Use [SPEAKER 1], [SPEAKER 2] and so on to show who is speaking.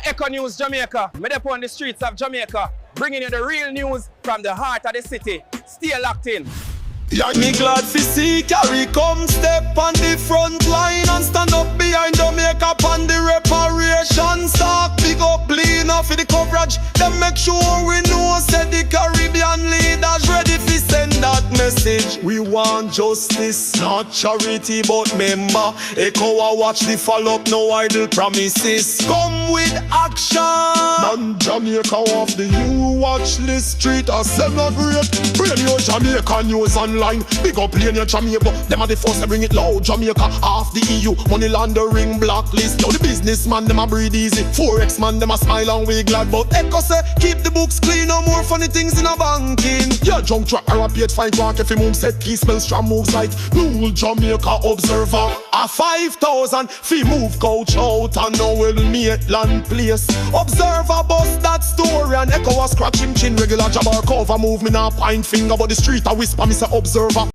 [SPEAKER 1] Echo News Jamaica. Me up on the streets of Jamaica, bringing you the real news from the heart of the city. Stay locked in.
[SPEAKER 2] Yeah, me glad fi see Caricom step on the front line and stand up behind Jamaica on the reparations talk. Big up leaner for the coverage. Them make sure we know say the Caribbean leaders ready fi send that message. We want justice, not charity, but member. Echo a watch the follow up, no idle promises. Come with action. Man, Jamaica off the new watch list. Street a celebrate. Radio Jamaica news online. Big up in your Jamaica. Them are the first to bring it loud. Jamaica off the EU money laundering blacklist. Now the businessman them a breathe easy. Forex man them a smile and we glad. But Echo say keep the books clean. No more funny things in a banking. Yeah, junk track or a paid fight walk. If you move set key spell strong moves like Rule Jamaica observer. A 5,000 fee move coach out and Noel Maitland place. Observer bust that story and Echo a scratch him chin. Regular jabber cover move me now point finger. But the street a whisper me say observer.